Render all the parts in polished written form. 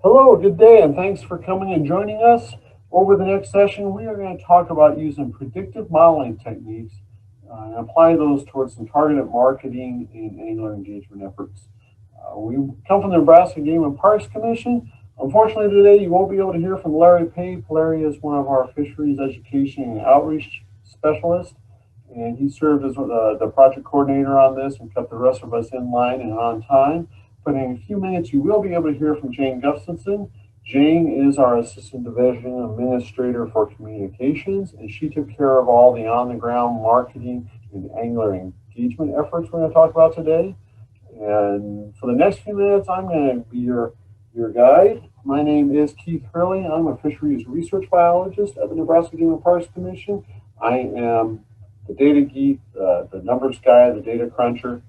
Hello, good day, and thanks for coming and joining us. Over the next session, we are going to talk about using predictive modeling techniques and apply those towards some targeted marketing and angler engagement efforts. We come from the Nebraska Game and Parks Commission. Unfortunately, today you won't be able to hear from Larry Pape. Larry is one of our fisheries education and outreach specialists, and he served as the project coordinator on this and kept the rest of us in line and on time. But in a few minutes, you will be able to hear from Jane Gustafson. Jane is our Assistant Division Administrator for Communications, and she took care of all the on-the-ground marketing and angler engagement efforts we're going to talk about today. And for the next few minutes, I'm going to be your guide. My name is Keith Hurley. I'm a fisheries research biologist at the Nebraska Game and Parks Commission. I am the data geek, the numbers guy, the data cruncher.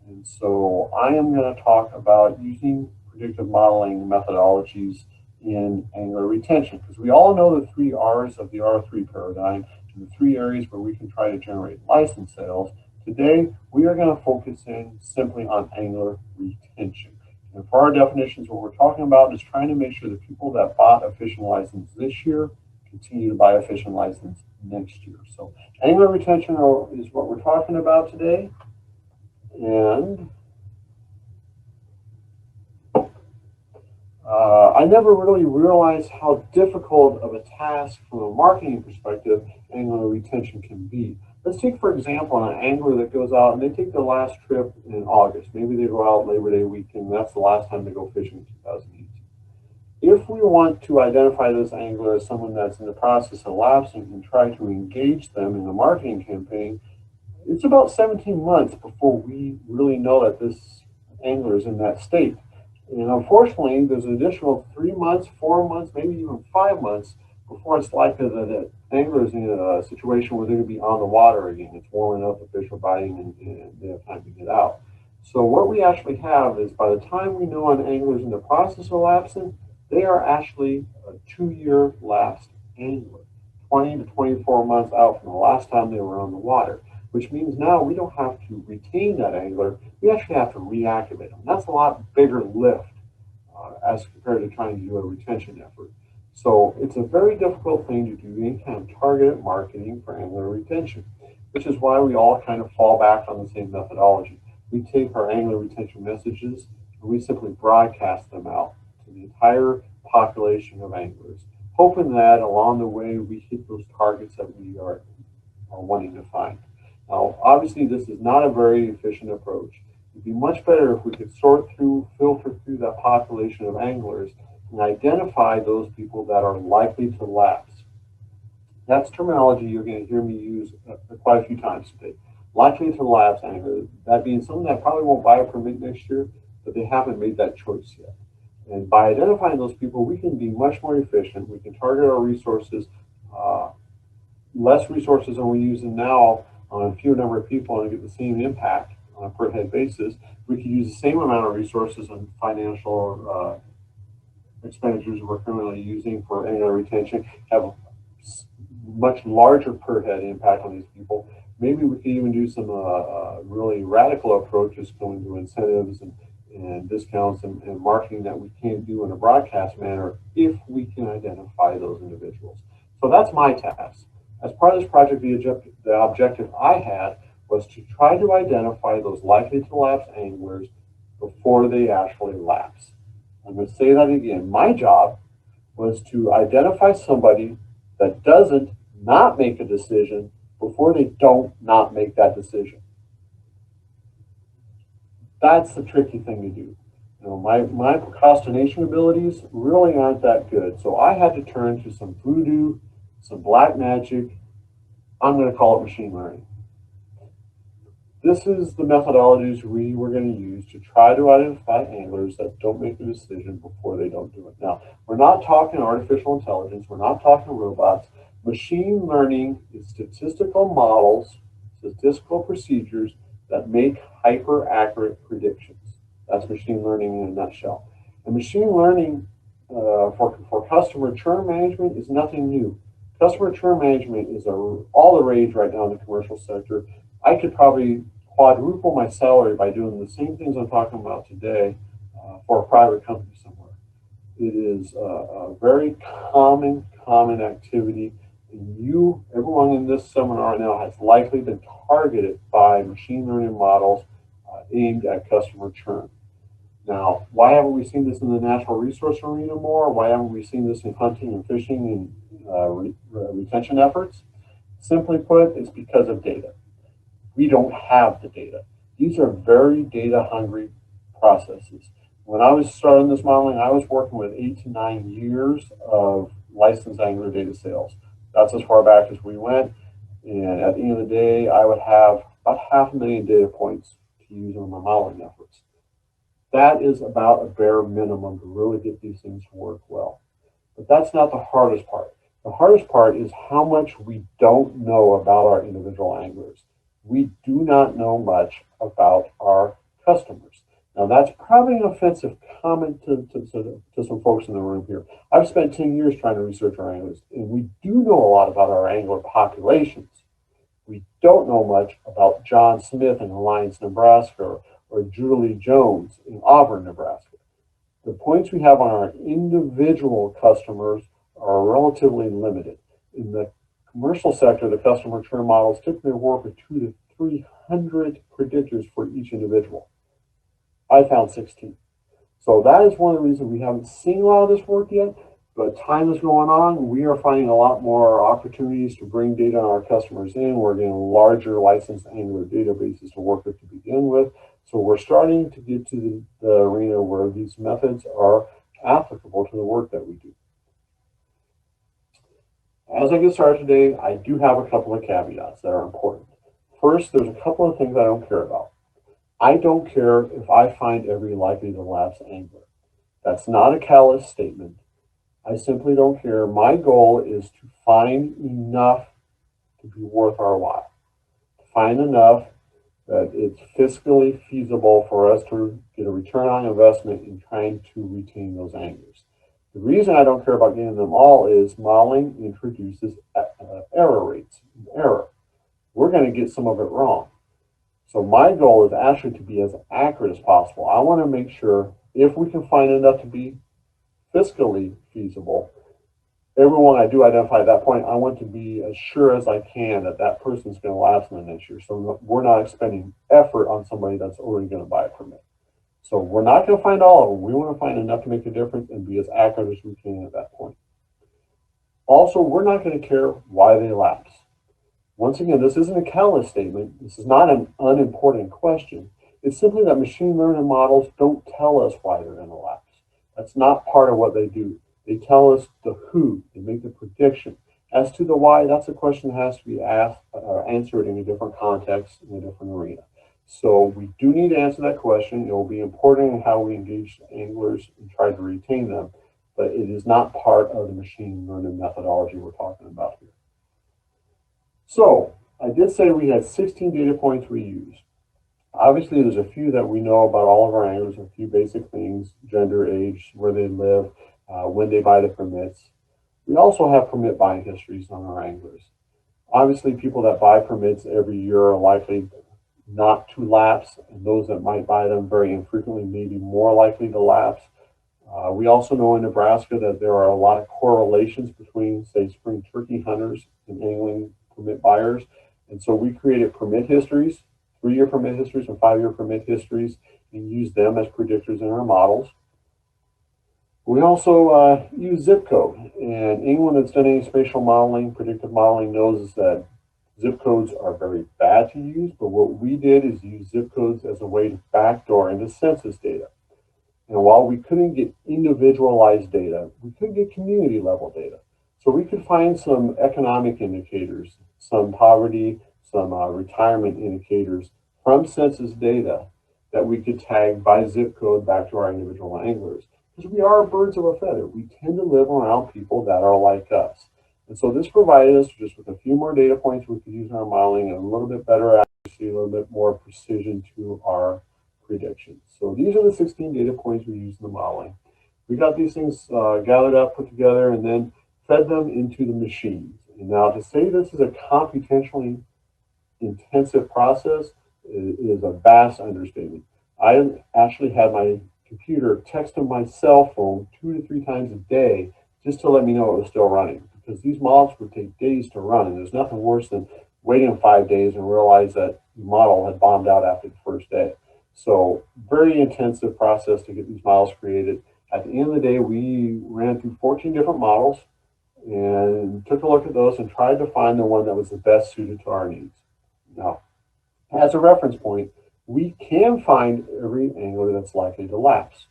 And so I am going to talk about using predictive modeling methodologies in angler retention, because we all know the 3 R's of the R3 paradigm and the 3 areas where we can try to generate license sales. Today, we are going to focus in simply on angler retention. And for our definitions, what we're talking about is trying to make sure that people that bought a fishing license this year continue to buy a fishing license next year. So angler retention is what we're talking about today. And I never really realized how difficult of a task from a marketing perspective angler retention can be. Let's take, for example, an angler that goes out and they take their last trip in August. Maybe they go out Labor Day weekend. That's the last time they go fishing in 2018. If we want to identify this angler as someone that's in the process of lapsing and try to engage them in the marketing campaign, it's about 17 months before we really know that this angler is in that state. And unfortunately, there's an additional 3 months, 4 months, maybe even 5 months before it's likely that the angler is in a situation where they're going to be on the water again. It's warm enough, the fish are biting, and they have time to get out. So what we actually have is, by the time we know an angler is in the process of lapsing, they are actually a 2-year lapsed angler, 20 to 24 months out from the last time they were on the water. Which means now we don't have to retain that angler, we actually have to reactivate them. That's a lot bigger lift as compared to trying to do a retention effort. So it's a very difficult thing to do any kind of targeted marketing for angler retention, which is why we all kind of fall back on the same methodology. We take our angler retention messages and we simply broadcast them out to the entire population of anglers, hoping that along the way we hit those targets that we are wanting to find. Now, obviously, this is not a very efficient approach. It'd be much better if we could sort through, filter through that population of anglers and identify those people that are likely to lapse. That's terminology you're going to hear me use quite a few times today. Likely to lapse anglers, that being someone that probably won't buy a permit next year, but they haven't made that choice yet. And by identifying those people, we can be much more efficient. We can target our resources, less resources than we're using now, on a fewer number of people and get the same impact on a per head basis. We could use the same amount of resources on financial expenditures we're currently using for angler retention, have much larger per head impact on these people. Maybe we could even do some really radical approaches going to incentives and discounts and marketing that we can't do in a broadcast manner if we can identify those individuals. So that's my task. As part of this project, the objective I had was to try to identify those likely to lapse anglers before they actually lapse. I'm going to say that again. My job was to identify somebody that doesn't not make a decision before they don't not make that decision. That's the tricky thing to do. You know, my procrastination abilities really aren't that good. So I had to turn to some voodoo, some black magic. I'm going to call it machine learning. This is the methodologies we were going to use to try to identify anglers that don't make a decision before they don't do it. Now, we're not talking artificial intelligence. We're not talking robots. Machine learning is statistical models, statistical procedures that make hyper-accurate predictions. That's machine learning in a nutshell. And machine learning for customer churn management is nothing new. Customer churn management is all the rage right now in the commercial sector. I could probably quadruple my salary by doing the same things I'm talking about today for a private company somewhere. It is a very common activity. And everyone in this seminar right now has likely been targeted by machine learning models aimed at customer churn. Now, why haven't we seen this in the natural resource arena more? Why haven't we seen this in hunting and fishing and retention efforts? Simply put, it's because of data. We don't have the data. These are very data hungry processes. When I was starting this modeling, I was working with 8 to 9 years of licensed angler data sales. That's as far back as we went. And at the end of the day, I would have about 500,000 data points to use in my modeling efforts. That is about a bare minimum to really get these things to work well. But that's not the hardest part. The hardest part is how much we don't know about our individual anglers. We do not know much about our customers. Now, that's probably an offensive comment to some folks in the room here. I've spent 10 years trying to research our anglers, and we do know a lot about our angler populations. We don't know much about John Smith in Alliance, Nebraska, or Julie Jones in Auburn, Nebraska. The points we have on our individual customers are relatively limited. In the commercial sector, the customer churn models typically work with 200 to 300 predictors for each individual. I found 16. So that is one of the reasons we haven't seen a lot of this work yet, but time is going on. We are finding a lot more opportunities to bring data on our customers in. We're getting larger licensed angler databases to work with to begin with. So we're starting to get to the arena where these methods are applicable to the work that we do. As I get started today, I do have a couple of caveats that are important. First, there's a couple of things I don't care about. I don't care if I find every likely-to-lapse angler. That's not a callous statement. I simply don't care. My goal is to find enough to be worth our while. Find enough that it's fiscally feasible for us to get a return on investment in trying to retain those anglers. The reason I don't care about getting them all is modeling introduces error rates. We're going to get some of it wrong. So my goal is actually to be as accurate as possible. I want to make sure if we can find enough to be fiscally feasible, everyone I do identify at that point, I want to be as sure as I can that that person's going to last in the next year. So we're not expending effort on somebody that's already going to buy a permit. So we're not going to find all of them. We want to find enough to make a difference and be as accurate as we can at that point. Also, we're not going to care why they lapse. Once again, this isn't a callous statement. This is not an unimportant question. It's simply that machine learning models don't tell us why they're going to lapse. That's not part of what they do. They tell us the who, they make the prediction. As to the why, that's a question that has to be asked or answered in a different context, in a different arena. So we do need to answer that question. It will be important in how we engage anglers and try to retain them, but it is not part of the machine learning methodology we're talking about here. So I did say we had 16 data points we used. Obviously, there's a few that we know about all of our anglers, a few basic things: gender, age, where they live, when they buy the permits. We also have permit buying histories on our anglers. Obviously, people that buy permits every year are likely not to lapse, and those that might buy them very infrequently may be more likely to lapse. We also know in Nebraska that there are a lot of correlations between, say, spring turkey hunters and angling permit buyers. And so we created permit histories, 3-year permit histories and 5-year permit histories, and use them as predictors in our models. We also use zip code, and anyone that's done any spatial modeling, predictive modeling, knows that zip codes are very bad to use, but what we did is use zip codes as a way to backdoor into census data. And while we couldn't get individualized data, we could get community level data. So we could find some economic indicators, some poverty, some retirement indicators from census data that we could tag by zip code back to our individual anglers. Because we are birds of a feather. We tend to live around people that are like us. And so this provided us just with a few more data points we could use in our modeling and a little bit better accuracy, a little bit more precision to our predictions. So these are the 16 data points we use in the modeling. We got these things gathered up, put together, and then fed them into the machines. And now to say this is a computationally intensive process is a vast understatement. I actually had my computer texting my cell phone 2 to 3 times a day just to let me know it was still running, because these models would take days to run, and there's nothing worse than waiting 5 days and realize that the model had bombed out after the first day. So very intensive process to get these models created. At the end of the day, we ran through 14 different models and took a look at those and tried to find the one that was the best suited to our needs. Now, as a reference point, we can find every angler that's likely to lapse.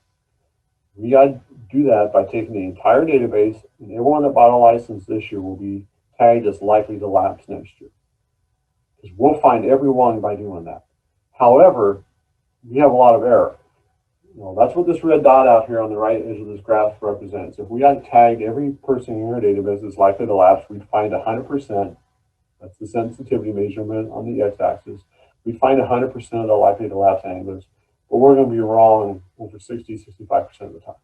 We got to do that by taking the entire database, and everyone that bought a license this year will be tagged as likely to lapse next year, because we'll find everyone by doing that. However, we have a lot of error. That's what this red dot out here on the right edge of this graph represents. If we had tagged every person in our database as likely to lapse, we'd find 100%. That's the sensitivity measurement on the x-axis. We'd find 100% of the likely to lapse anglers, but we're going to be wrong over 60-65% of the time.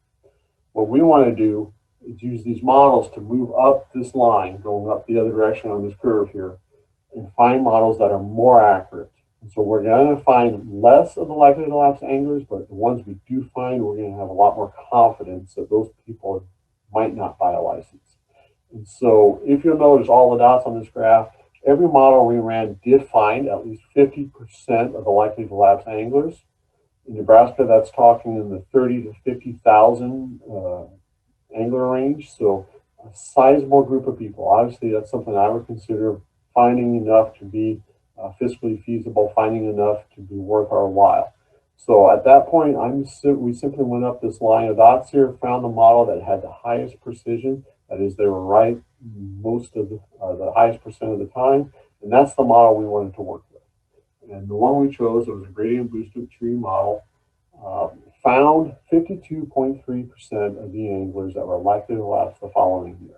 What we want to do is use these models to move up this line, going up the other direction on this curve here, and find models that are more accurate. And so we're going to find less of the likely to lapse anglers, but the ones we do find, we're going to have a lot more confidence that those people might not buy a license. And so if you'll notice all the dots on this graph, every model we ran did find at least 50% of the likely to lapse anglers. In Nebraska, that's talking in the 30 to 50,000 angler range. So a sizable group of people. Obviously, that's something I would consider finding enough to be fiscally feasible, finding enough to be worth our while. So at that point, we simply went up this line of dots here, found the model that had the highest precision. That is, they were right most of the highest percent of the time, and that's the model we wanted to work with. And the one we chose, it was a gradient boosted tree model, found 52.3% of the anglers that were likely to lapse the following year.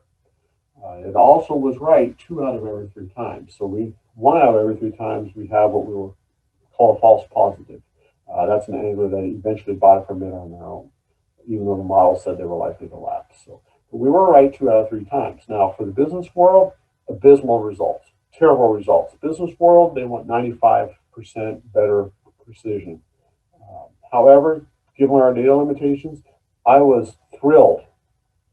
It also was right 2 out of every 3 times. So 1 out of every 3 times we have what we will call a false positive. That's an angler that eventually bought a permit on their own, even though the model said they were likely to lapse. So we were right 2 out of 3 times. Now, for the business world, abysmal results, terrible results. Business world, they want 95% better precision. However, given our data limitations, I was thrilled.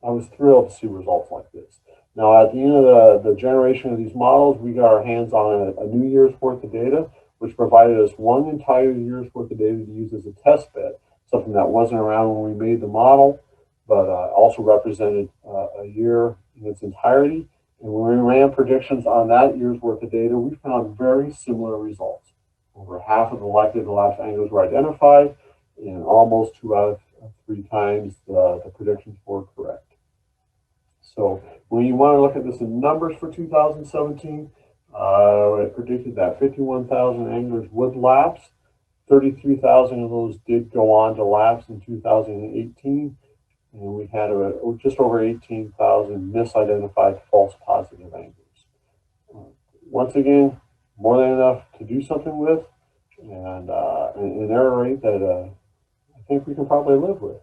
I was thrilled to see results like this. Now, at the end of the generation of these models, we got our hands on a new year's worth of data, which provided us 1 entire year's worth of data to use as a test bed, something that wasn't around when we made the model, but also represented a year in its entirety. And when we ran predictions on that year's worth of data, we found very similar results. Over half of the likely to lapse anglers were identified, and almost 2 out of 3 times the predictions were correct. So when you want to look at this in numbers for 2017, it predicted that 51,000 anglers would lapse. 33,000 of those did go on to lapse in 2018. And we had just over 18,000 misidentified false positive anglers. Once again, more than enough to do something with, and an error rate that I think we can probably live with.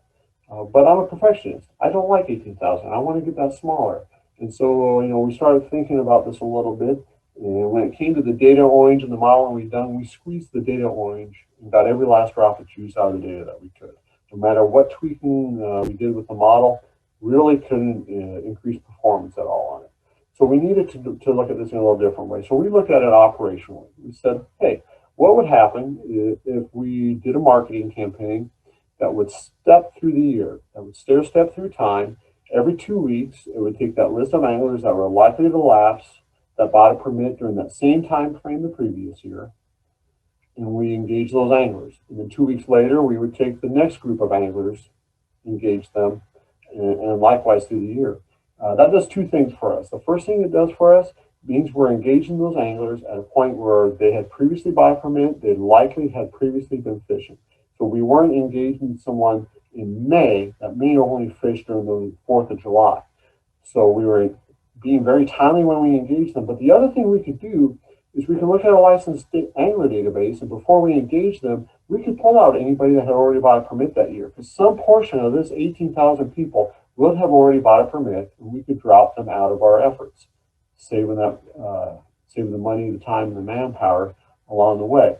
But I'm a perfectionist. I don't like 18,000. I want to get that smaller. And so, we started thinking about this a little bit. And when it came to the data orange and the modeling we've done, we squeezed the data orange and got every last drop of juice out of the data that we could. No matter what tweaking we did with the model, really couldn't increase performance at all on it. So we needed to look at this in a little different way. So we looked at it operationally. We said, hey, what would happen if we did a marketing campaign that would step through the year, that would stair step through time? Every 2 weeks, it would take that list of anglers that were likely to lapse, that bought a permit during that same time frame the previous year, and we engage those anglers. And then 2 weeks later, we would take the next group of anglers, engage them, and likewise through the year. That does 2 things for us. The first thing it does for us means we're engaging those anglers at a point where they had previously bought a permit, they likely had previously been fishing. So we weren't engaging someone in May that may have only fished during the 4th of July. So we were being very timely when we engaged them. But the other thing we could do is we can look at a licensed angler database, and before we engage them, we could pull out anybody that had already bought a permit that year, because some portion of this 18,000 people would have already bought a permit, and we could drop them out of our efforts, saving the money, the time, and the manpower along the way.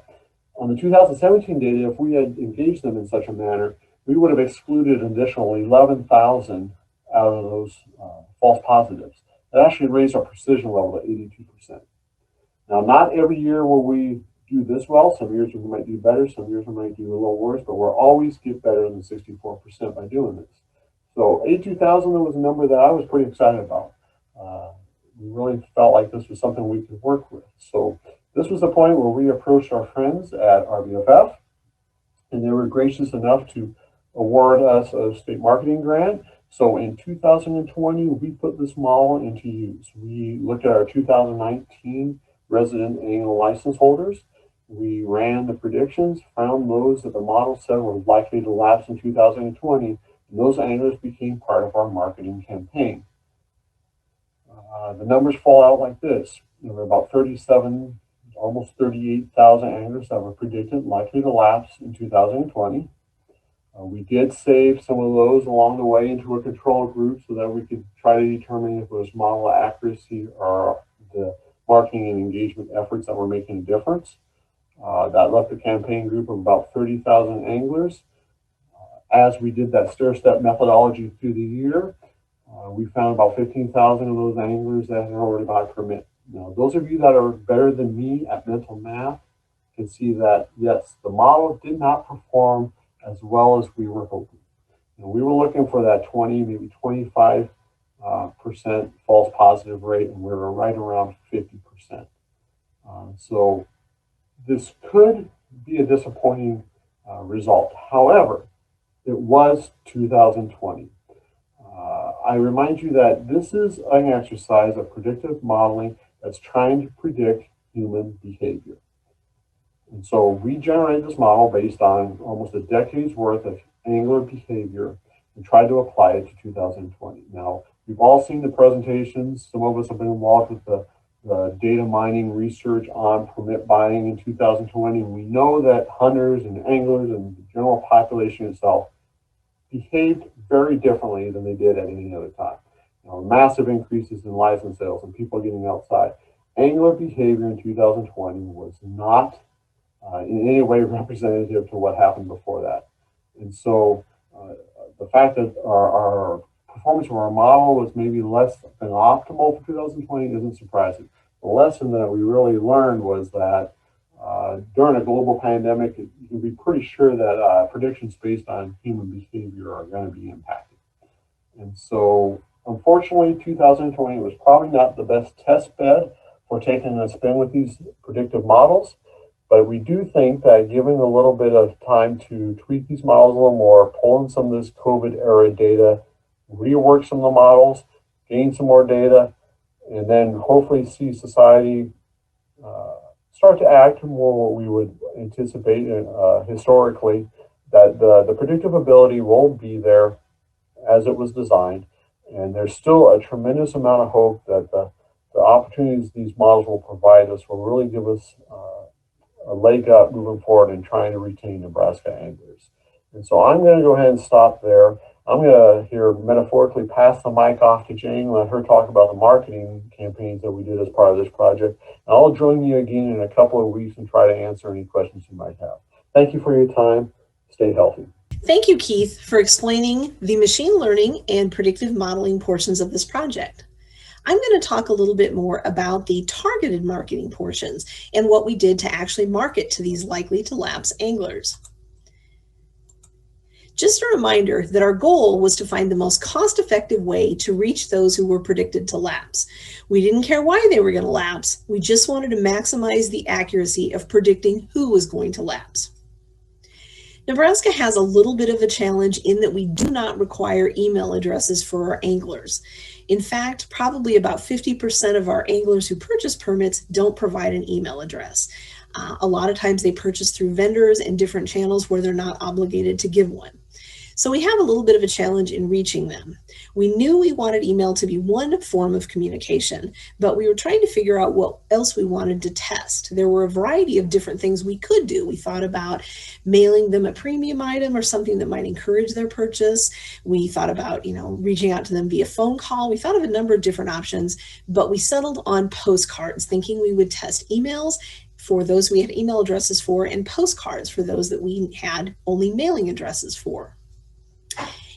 On the 2017 data, if we had engaged them in such a manner, we would have excluded an additional 11,000 out of those false positives. That actually raised our precision level to 82%. Now, not every year will we do this well. Some years we might do better, some years we might do a little worse, but we'll always get better than 64% by doing this. So 82,000 was a number that I was pretty excited about. We really felt like this was something we could work with. So this was the point where we approached our friends at RBFF, and they were gracious enough to award us a state marketing grant. So in 2020, we put this model into use. We looked at our 2019 resident annual license holders. We ran the predictions, found those that the model said were likely to lapse in 2020, and those anglers became part of our marketing campaign. The numbers fall out like this. There were about 37, almost 38,000 anglers that were predicted likely to lapse in 2020. We did save some of those along the way into a control group so that we could try to determine if it was model accuracy or the marketing and engagement efforts that were making a difference. That left a campaign group of about 30,000 anglers. As we did that stair-step methodology through the year, we found about 15,000 of those anglers that had already got a permit. Now, those of you that are better than me at mental math can see that, yes, the model did not perform as well as we were hoping. We were looking for that 20, maybe 25% false positive rate, and we were right around 50%. So this could be a disappointing result. However, it was 2020. I remind you that this is an exercise of predictive modeling that's trying to predict human behavior. And so we generated this model based on almost a decade's worth of angler behavior and tried to apply it to 2020. Now, we've all seen the presentations. Some of us have been involved with the data mining research on permit buying in 2020. And we know that hunters and anglers and the general population itself behaved very differently than they did at any other time. Massive increases in license sales and people getting outside. Angler behavior in 2020 was not in any way representative to what happened before that. And so the fact that our performance of our model was maybe less than optimal for 2020 isn't surprising. The lesson that we really learned was that during a global pandemic, you can be pretty sure that predictions based on human behavior are going to be impacted. And so, unfortunately, 2020 was probably not the best test bed for taking a spin with these predictive models. But we do think that giving a little bit of time to tweak these models a little more, pull in some of this COVID era data, rework some of the models, gain some more data, and then hopefully see society start to act more what we would anticipate historically, that the predictive ability won't be there as it was designed. And there's still a tremendous amount of hope that the opportunities these models will provide us will really give us a leg up moving forward in trying to retain Nebraska anglers. And so I'm going to go ahead and stop there. I'm going to here metaphorically pass the mic off to Jane, let her talk about the marketing campaigns that we did as part of this project. And I'll join you again in a couple of weeks and try to answer any questions you might have. Thank you for your time. Stay healthy. Thank you, Keith, for explaining the machine learning and predictive modeling portions of this project. I'm going to talk a little bit more about the targeted marketing portions and what we did to actually market to these likely to lapse anglers. Just a reminder that our goal was to find the most cost-effective way to reach those who were predicted to lapse. We didn't care why they were going to lapse. We just wanted to maximize the accuracy of predicting who was going to lapse. Nebraska has a little bit of a challenge in that we do not require email addresses for our anglers. In fact, probably about 50% of our anglers who purchase permits don't provide an email address. A lot of times they purchase through vendors and different channels where they're not obligated to give one. So we have a little bit of a challenge in reaching them. We knew we wanted email to be one form of communication, but we were trying to figure out what else we wanted to test. There were a variety of different things we could do. We thought about mailing them a premium item or something that might encourage their purchase. We thought about, reaching out to them via phone call. We thought of a number of different options, but we settled on postcards, thinking we would test emails for those we had email addresses for and postcards for those that we had only mailing addresses for.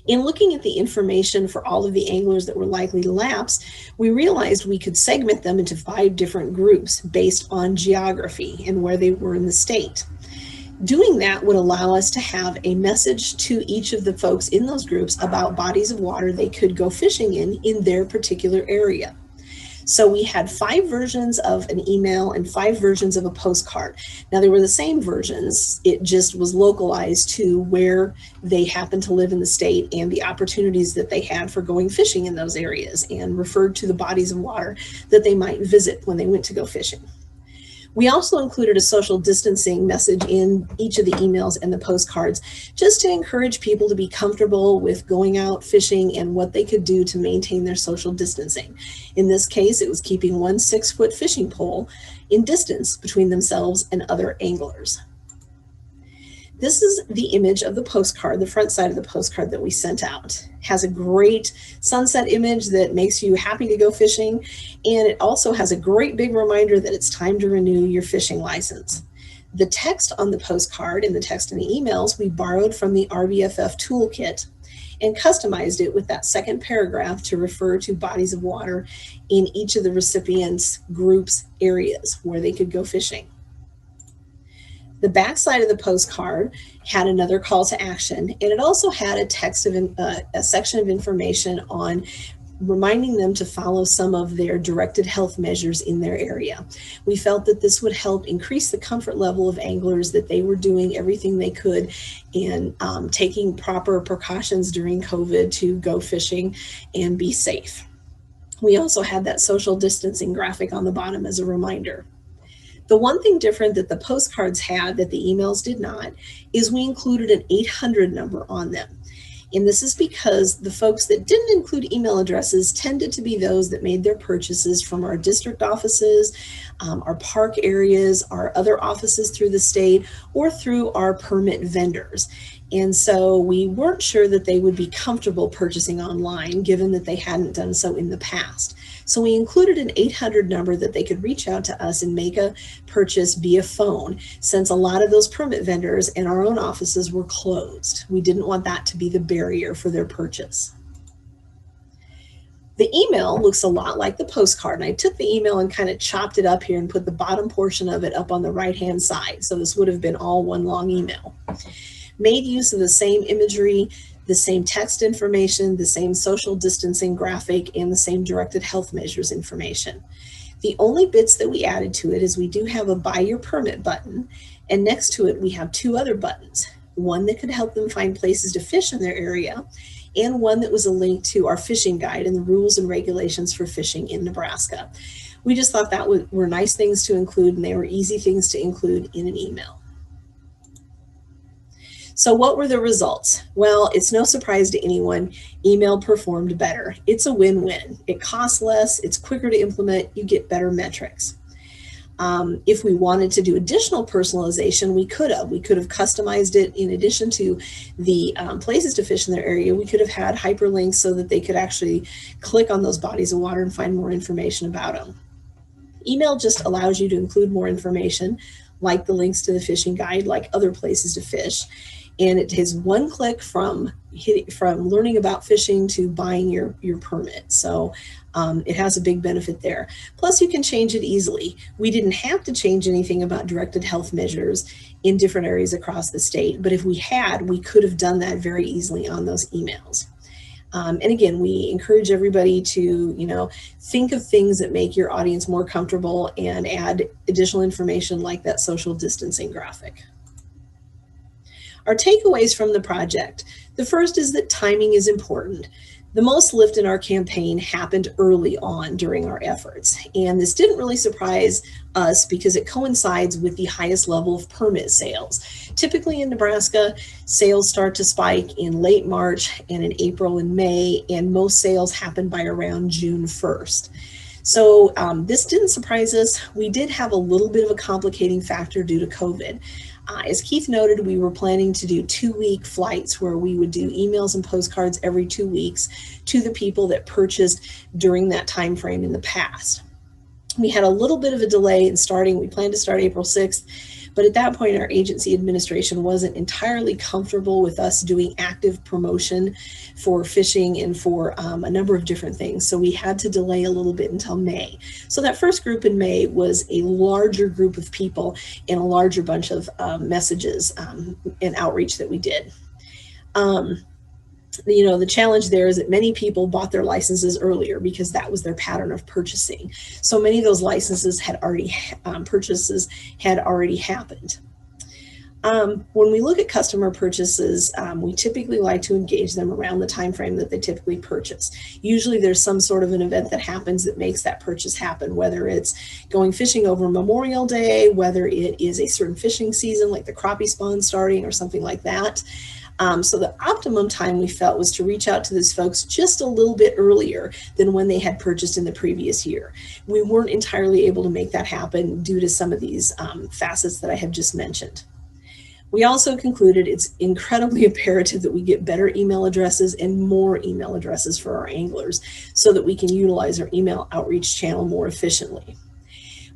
In looking at the information for all of the anglers that were likely to lapse, we realized we could segment them into 5 different groups based on geography and where they were in the state. Doing that would allow us to have a message to each of the folks in those groups about bodies of water they could go fishing in their particular area. So we had 5 versions of an email and 5 versions of a postcard. Now they were the same versions, it just was localized to where they happened to live in the state and the opportunities that they had for going fishing in those areas, and referred to the bodies of water that they might visit when they went to go fishing. We also included a social distancing message in each of the emails and the postcards, just to encourage people to be comfortable with going out fishing and what they could do to maintain their social distancing. In this case, it was keeping 1 6-foot fishing pole in distance between themselves and other anglers. This is the image of the postcard, the front side of the postcard that we sent out. It has a great sunset image that makes you happy to go fishing, and it also has a great big reminder that it's time to renew your fishing license. The text on the postcard and the text in the emails we borrowed from the RBFF toolkit and customized it with that second paragraph to refer to bodies of water in each of the recipients' groups' areas where they could go fishing. The back side of the postcard had another call to action, and it also had a text of a section of information on reminding them to follow some of their directed health measures in their area. We felt that this would help increase the comfort level of anglers, that they were doing everything they could and taking proper precautions during COVID to go fishing and be safe. We also had that social distancing graphic on the bottom as a reminder. The one thing different that the postcards had that the emails did not is we included an 800 number on them. And this is because the folks that didn't include email addresses tended to be those that made their purchases from our district offices, our park areas, our other offices through the state, or through our permit vendors. And so we weren't sure that they would be comfortable purchasing online, given that they hadn't done so in the past. So we included an 800 number that they could reach out to us and make a purchase via phone, since a lot of those permit vendors and our own offices were closed. We didn't want that to be the barrier for their purchase. The email looks a lot like the postcard, and I took the email and kind of chopped it up here and put the bottom portion of it up on the right-hand side. So this would have been all one long email. Made use of the same imagery, the same text information, the same social distancing graphic, and the same directed health measures information. The only bits that we added to it is we do have a buy your permit button, and next to it we have 2 other buttons. One that could help them find places to fish in their area, and one that was a link to our fishing guide and the rules and regulations for fishing in Nebraska. We just thought that were nice things to include, and they were easy things to include in an email. So what were the results? Well, it's no surprise to anyone, email performed better. It's a win-win. It costs less, it's quicker to implement, you get better metrics. If we wanted to do additional personalization, we could have. We could have customized it in addition to the places to fish in their area. We could have had hyperlinks so that they could actually click on those bodies of water and find more information about them. Email just allows you to include more information, like the links to the fishing guide, like other places to fish. And it is one click from learning about fishing to buying your permit. So it has a big benefit there. Plus, you can change it easily. We didn't have to change anything about directed health measures in different areas across the state, but if we had, we could have done that very easily on those emails. And again, we encourage everybody to, think of things that make your audience more comfortable and add additional information like that social distancing graphic. Our takeaways from the project. The first is that timing is important. The most lift in our campaign happened early on during our efforts, and this didn't really surprise us because it coincides with the highest level of permit sales. Typically in Nebraska, sales start to spike in late March and in April and May, and most sales happen by around June 1st. So this didn't surprise us. We did have a little bit of a complicating factor due to COVID. As Keith noted, we were planning to do 2-week flights where we would do emails and postcards every 2 weeks to the people that purchased during that time frame in the past. We had a little bit of a delay in starting. We planned to start April 6th, But at that point, our agency administration wasn't entirely comfortable with us doing active promotion for fishing and for a number of different things. So we had to delay a little bit until May. So that first group in May was a larger group of people and a larger bunch of messages and outreach that we did. You know, the challenge there is that many people bought their licenses earlier because that was their pattern of purchasing. So many of those licenses had already, purchases had already happened. When we look at customer purchases, we typically like to engage them around the time frame that they typically purchase. Usually there's some sort of an event that happens that makes that purchase happen, whether it's going fishing over Memorial Day, whether it is a certain fishing season like the crappie spawn starting or something like that. So the optimum time we felt was to reach out to those folks just a little bit earlier than when they had purchased in the previous year. We weren't entirely able to make that happen due to some of these facets that I have just mentioned. We also concluded it's incredibly imperative that we get better email addresses and more email addresses for our anglers so that we can utilize our email outreach channel more efficiently.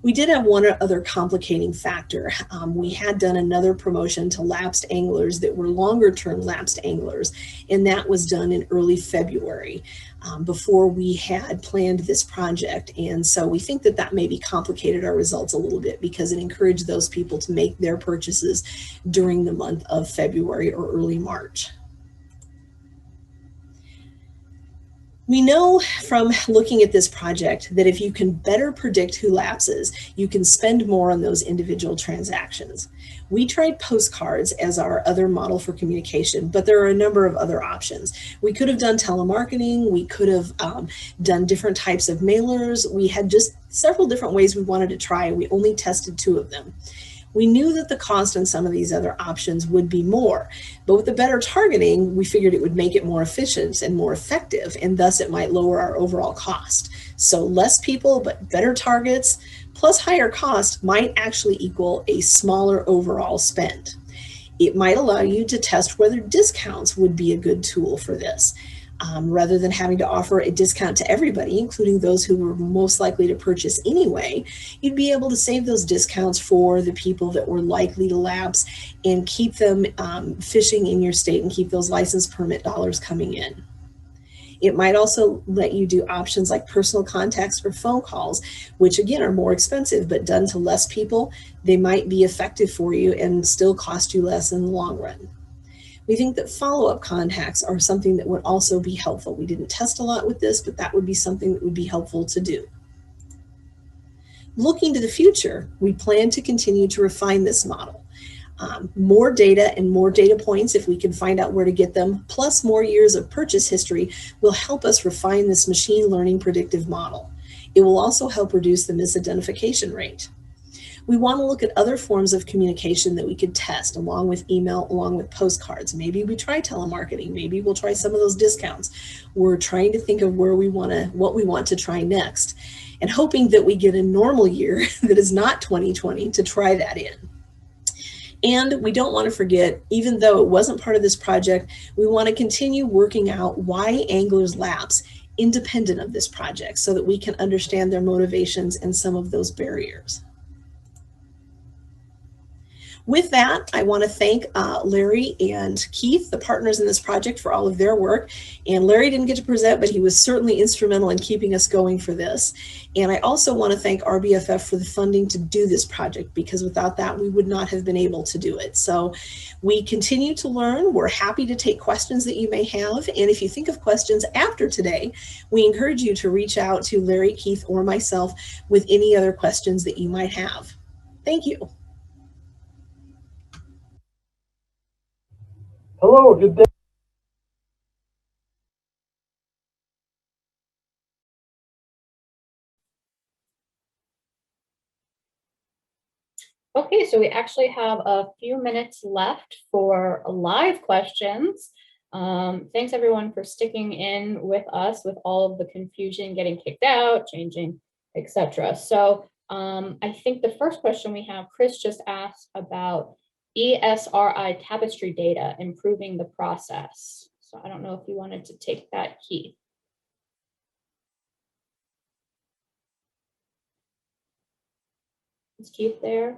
We did have one other complicating factor. We had done another promotion to lapsed anglers that were longer term lapsed anglers, and that was done in early February before we had planned this project. And so we think that that maybe complicated our results a little bit because it encouraged those people to make their purchases during the month of February or early March. We know from looking at this project that if you can better predict who lapses, you can spend more on those individual transactions. We tried postcards as our other model for communication, but there are a number of other options. We could have done telemarketing, we could have done different types of mailers. We had just several different ways we wanted to try. We only tested 2 of them. We knew that the cost on some of these other options would be more, but with the better targeting, we figured it would make it more efficient and more effective, and thus it might lower our overall cost. So less people, but better targets, plus higher cost might actually equal a smaller overall spend. It might allow you to test whether discounts would be a good tool for this. Rather than having to offer a discount to everybody, including those who were most likely to purchase anyway, you'd be able to save those discounts for the people that were likely to lapse and keep them fishing in your state and keep those license permit dollars coming in. It might also let you do options like personal contacts or phone calls, which again are more expensive, but done to less people, they might be effective for you and still cost you less in the long run. We think that follow-up contacts are something that would also be helpful. We didn't test a lot with this, but that would be something that would be helpful to do. Looking to the future, we plan to continue to refine this model. More data and more data points, if we can find out where to get them, plus more years of purchase history will help us refine this machine learning predictive model. It will also help reduce the misidentification rate. We want to look at other forms of communication that we could test along with email, along with postcards. Maybe we try telemarketing. Maybe we'll try some of those discounts. We're trying to think of what we want to try next, and hoping that we get a normal year that is not 2020 to try that in. And we don't want to forget, even though it wasn't part of this project, we want to continue working out why anglers lapse independent of this project so that we can understand their motivations and some of those barriers. With that, I want to thank Larry and Keith, the partners in this project, for all of their work. And Larry didn't get to present, but he was certainly instrumental in keeping us going for this. And I also want to thank RBFF for the funding to do this project, because without that, we would not have been able to do it. So we continue to learn. We're happy to take questions that you may have. And if you think of questions after today, we encourage you to reach out to Larry, Keith, or myself with any other questions that you might have. Thank you. Hello, good day. Okay, so we actually have a few minutes left for live questions. Thanks everyone for sticking in with us with all of the confusion, getting kicked out, changing, etc. So I think the first question we have, Chris just asked about ESRI tapestry data, improving the process. So I don't know if you wanted to take that, Keith. Is Keith there?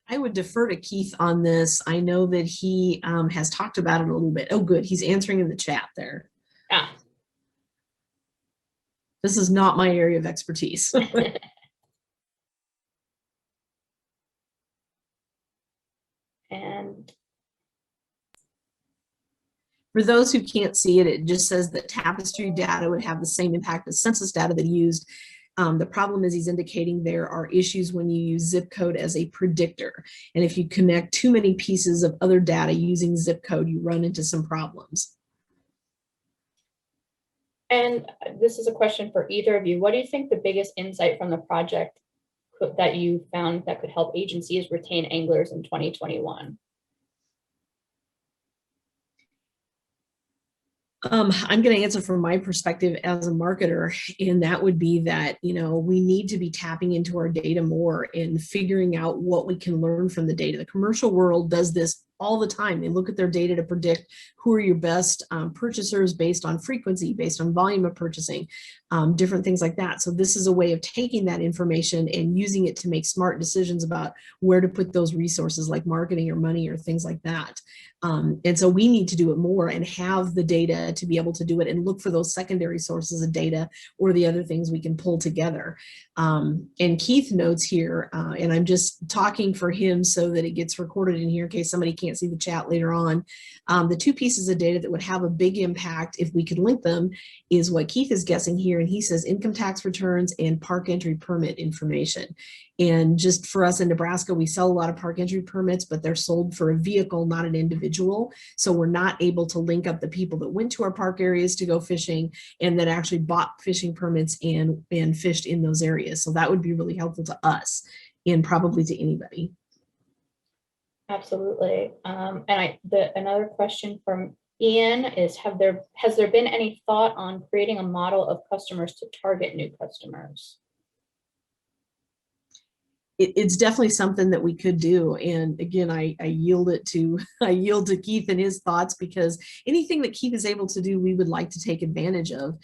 I would defer to Keith on this. I know that he has talked about it a little bit. Oh, good. He's answering in the chat there. Ah. This is not my area of expertise. And for those who can't see it, it just says that tapestry data would have the same impact as census data that he used. The problem is he's indicating there are issues when you use zip code as a predictor. And if you connect too many pieces of other data using zip code, you run into some problems. And this is a question for either of you. What do you think the biggest insight from the project that you found that could help agencies retain anglers in 2021? I'm going to answer from my perspective as a marketer, and that would be that, you know, we need to be tapping into our data more and figuring out what we can learn from the data. The commercial world does this all the time. They look at their data to predict who are your best purchasers based on frequency, based on volume of purchasing, different things like that. So this is a way of taking that information and using it to make smart decisions about where to put those resources like marketing or money or things like that. And so we need to do it more and have the data to be able to do it and look for those secondary sources of data or the other things we can pull together. And Keith notes here, and I'm just talking for him so that it gets recorded in here in case somebody can't see the chat later on. The two pieces of data that would have a big impact if we could link them is what Keith is guessing here. And he says income tax returns and park entry permit information. And just for us in Nebraska, we sell a lot of park entry permits, but they're sold for a vehicle, not an individual. So we're not able to link up the people that went to our park areas to go fishing and that actually bought fishing permits and fished in those areas. So that would be really helpful to us and probably to anybody. Absolutely. Another question from Ian is, has there been any thought on creating a model of customers to target new customers? It's definitely something that we could do. And again, I yield to Keith and his thoughts, because anything that Keith is able to do, we would like to take advantage of.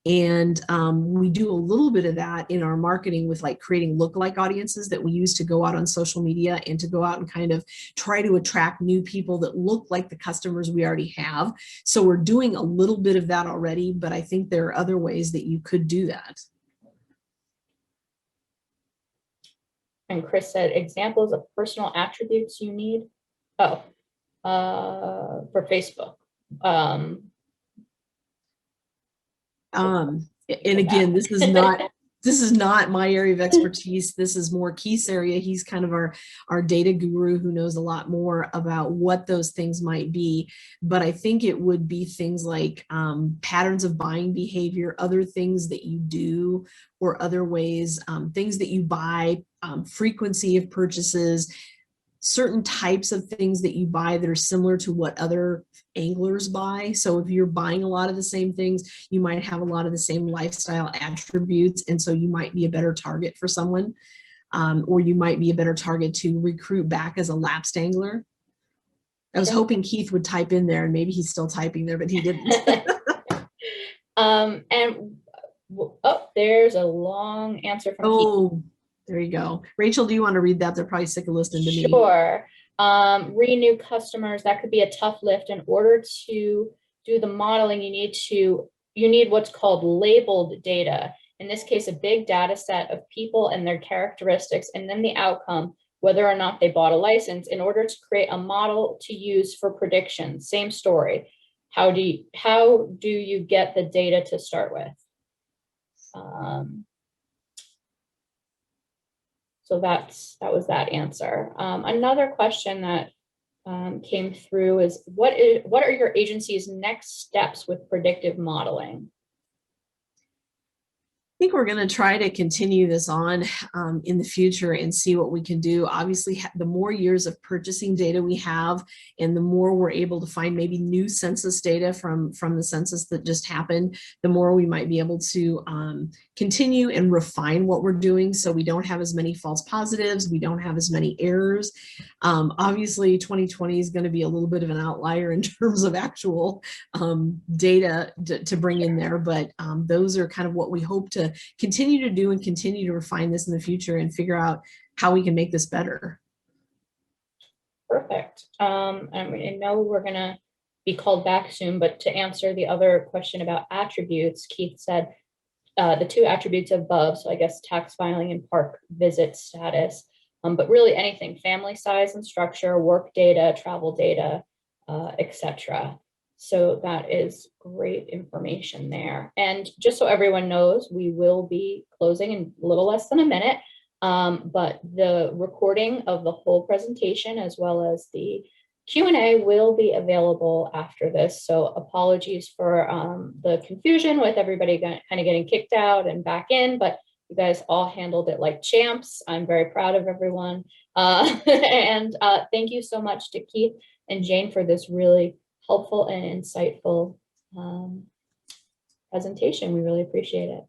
And we do a little bit of that in our marketing with like creating lookalike audiences that we use to go out on social media and to go out and kind of try to attract new people that look like the customers we already have. So we're doing a little bit of that already, but I think there are other ways that you could do that. And Chris said, examples of personal attributes you need. Oh, for Facebook. And again, this is not my area of expertise. This is more Keith's area. He's kind of our data guru who knows a lot more about what those things might be. But I think it would be things like patterns of buying behavior, other things that you do, or other ways, things that you buy, frequency of purchases, certain types of things that you buy that are similar to what other anglers buy. So if you're buying a lot of the same things, you might have a lot of the same lifestyle attributes. And so you might be a better target for someone, or you might be a better target to recruit back as a lapsed angler. I was hoping Keith would type in there, and maybe he's still typing there, but he didn't. There's a long answer from Keith. There you go. Rachel, do you want to read that? They're probably sick of listening to me. Sure. Renew customers, that could be a tough lift. In order to do the modeling, you need what's called labeled data. In this case, a big data set of people and their characteristics, and then the outcome, whether or not they bought a license, in order to create a model to use for predictions. Same story. How do you get the data to start with? So that was that answer. Another question that came through is, what are your agency's next steps with predictive modeling? I think we're going to try to continue this on in the future and see what we can do. Obviously, the more years of purchasing data we have, and the more we're able to find maybe new census data from the census that just happened, the more we might be able to continue and refine what we're doing, so we don't have as many false positives, we don't have as many errors. Obviously, 2020 is going to be a little bit of an outlier in terms of actual data to bring in there, but those are kind of what we hope to continue to do and continue to refine this in the future and figure out how we can make this better. Perfect. And I know we're gonna be called back soon, but to answer the other question about attributes, Keith said the two attributes above, so I guess tax filing and park visit status, but really anything, family size and structure, work data, travel data, etc. So that is great information there. And just so everyone knows, we will be closing in a little less than a minute, but the recording of the whole presentation as well as the Q&A will be available after this. So apologies for the confusion with everybody kind of getting kicked out and back in, but you guys all handled it like champs. I'm very proud of everyone. And thank you so much to Keith and Jane for this really helpful and insightful presentation. We really appreciate it.